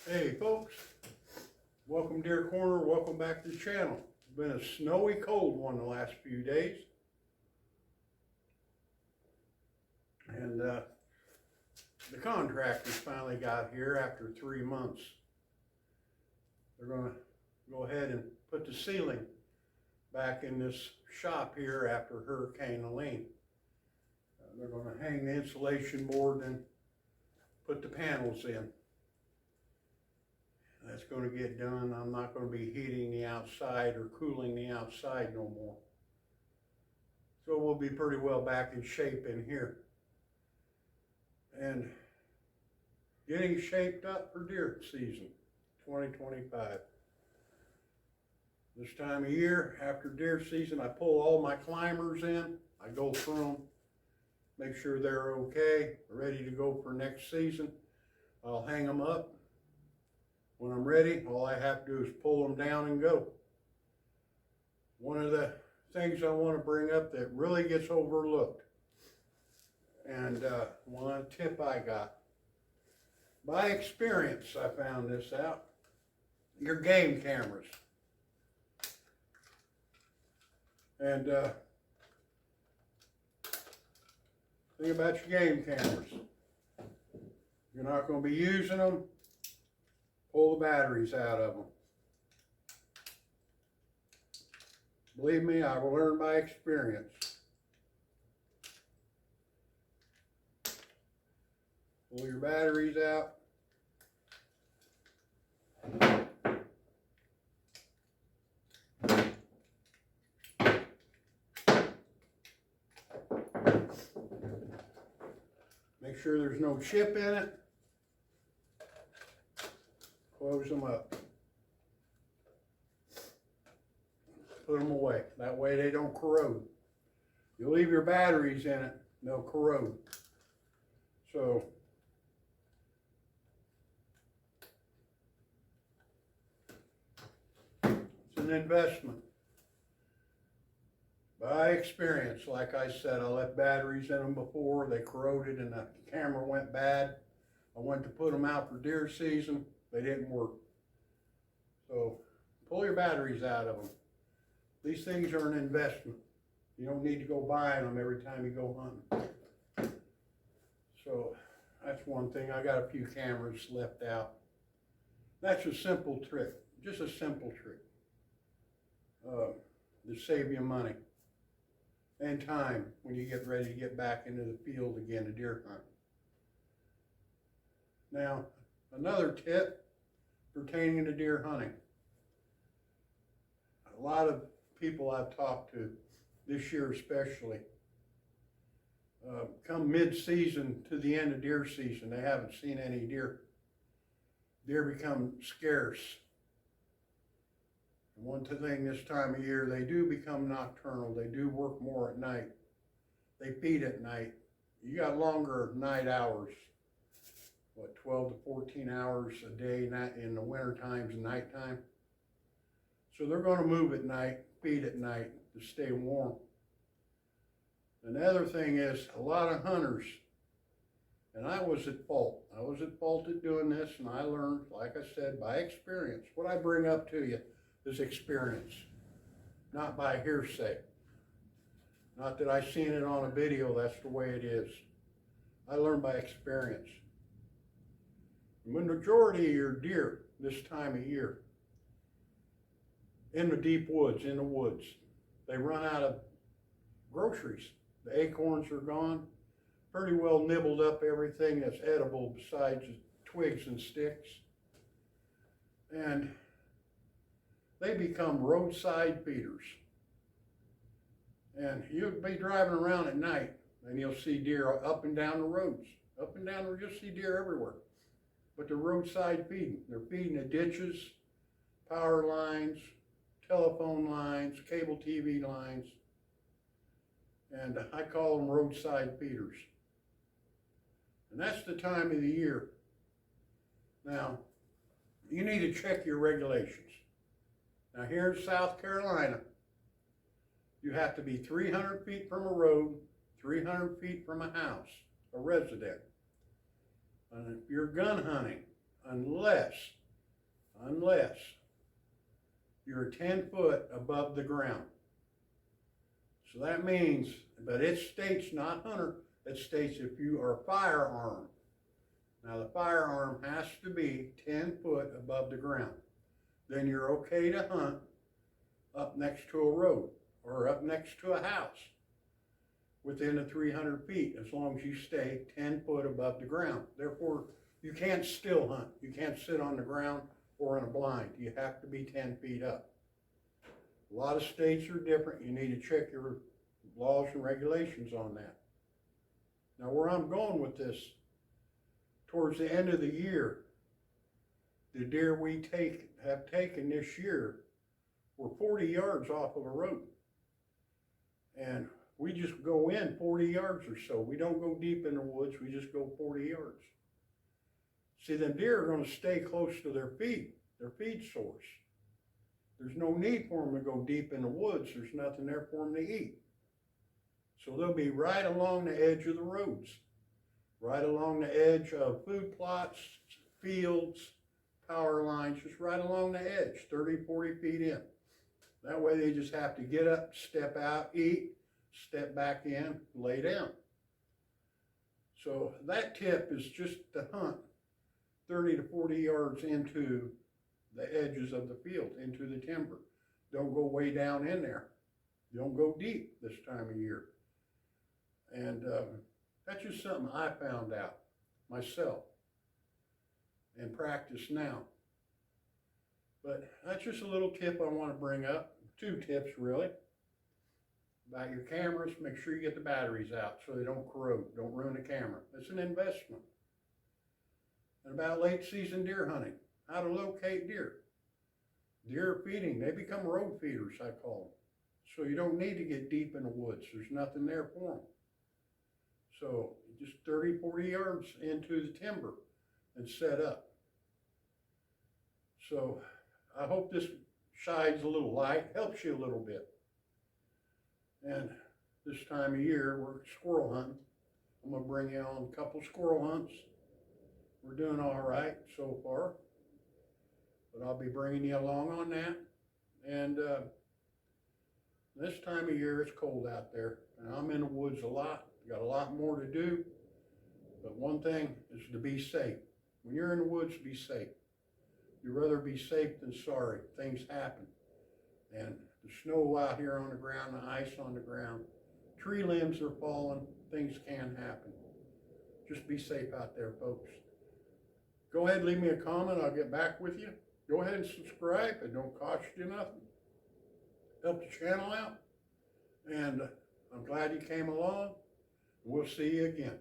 Hey folks, welcome Deer Corner, welcome back to the channel. It's been a snowy cold one the last few days. And the contractors finally got here after 3 months. They're gonna go ahead and put the ceiling back in this shop here after Hurricane Helene. They're gonna hang the insulation board and put the panels in. That's going to get done. I'm not going to be heating the outside or cooling the outside no more. So we'll be pretty well back in shape in here. And getting shaped up for deer season 2025. This time of year, after deer season, I pull all my climbers in. I go through them, make sure they're okay, ready to go for next season. I'll hang them up. When I'm ready, all I have to do is pull them down and go. One of the things I want to bring up that really gets overlooked, and one tip I got, by experience I found this out, your game cameras. And think about your game cameras. You're not going to be using them. Pull the batteries out of them. Believe me, I've learned by experience. Pull your batteries out. Make sure there's no chip in it. Close them up. Put them away. That way they don't corrode. You leave your batteries in it, they'll corrode. So, it's an investment. By experience, like I said, I left batteries in them before. They corroded and the camera went bad. I went to put them out for deer season. They didn't work. So pull your batteries out of them. These things are an investment. You don't need to go buying them every time you go hunting. So that's one thing. I got a few cameras left out. That's a simple trick, just a simple trick to save you money and time when you get ready to get back into the field again to deer hunt. Now, another tip pertaining to deer hunting. A lot of people I've talked to, this year especially, come mid-season to the end of deer season, they haven't seen any deer. Deer become scarce. And one thing this time of year, they do become nocturnal. They do work more at night. They feed at night. You got longer night hours. What, 12 to 14 hours a day in the winter times and nighttime. So they're going to move at night, feed at night to stay warm. And the other thing is, a lot of hunters, and I was at fault. I was at fault at doing this, and I learned, like I said, by experience. What I bring up to you is experience, not by hearsay. Not that I seen it on a video, that's the way it is. I learned by experience. The majority of your deer this time of year, in the deep woods, in the woods, they run out of groceries. The acorns are gone. Pretty well nibbled up everything that's edible besides twigs and sticks. And they become roadside feeders. And you'll be driving around at night and you'll see deer up and down the roads. Up and down, you'll see deer everywhere. But they're roadside feeding. They're feeding the ditches, power lines, telephone lines, cable TV lines, and I call them roadside feeders. And that's the time of the year. Now, you need to check your regulations. Now here in South Carolina, you have to be 300 feet from a road, 300 feet from a house, a resident. And if you're gun hunting, unless unless you're 10 foot above the ground. So that means, but it states, not hunter, it states if you are firearmed. Now the firearm has to be 10 foot above the ground. Then you're okay to hunt up next to a road or up next to a house within the 300 feet, as long as you stay 10 foot above the ground. Therefore, you can't still hunt. You can't sit on the ground or in a blind. You have to be 10 feet up. A lot of states are different. You need to check your laws and regulations on that. Now, where I'm going with this, towards the end of the year, the deer we have taken this year were 40 yards off of a road. And we just go in 40 yards or so. We don't go deep in the woods, we just go 40 yards. See, the deer are going to stay close to their feed source. There's no need for them to go deep in the woods. There's nothing there for them to eat. So they'll be right along the edge of the roads, right along the edge of food plots, fields, power lines, just right along the edge, 30, 40 feet in. That way they just have to get up, step out, eat, step back in, lay down. So that tip is just to hunt 30 to 40 yards into the edges of the field, into the timber. Don't go way down in there. Don't go deep this time of year. And that's just something I found out myself and practice now. But that's just a little tip I want to bring up. 2 tips really. About your cameras, make sure you get the batteries out so they don't corrode, don't ruin the camera. It's an investment. And about late season deer hunting, how to locate deer. Deer feeding, they become road feeders, I call them. So you don't need to get deep in the woods. There's nothing there for them. So just 30, 40 yards into the timber and set up. So I hope this shines a little light, helps you a little bit. And this time of year, we're squirrel hunting. I'm gonna bring you on a couple squirrel hunts. We're doing all right so far, but I'll be bringing you along on that. And this time of year, it's cold out there, and I'm in the woods a lot. Got a lot more to do, but one thing is to be safe. When you're in the woods, be safe. You'd rather be safe than sorry. Things happen. And the snow out here on the ground, the ice on the ground, tree limbs are falling, things can happen. Just be safe out there, folks. Go ahead and leave me a comment, I'll get back with you. Go ahead and subscribe, it don't cost you nothing. Help the channel out. And I'm glad you came along. We'll see you again.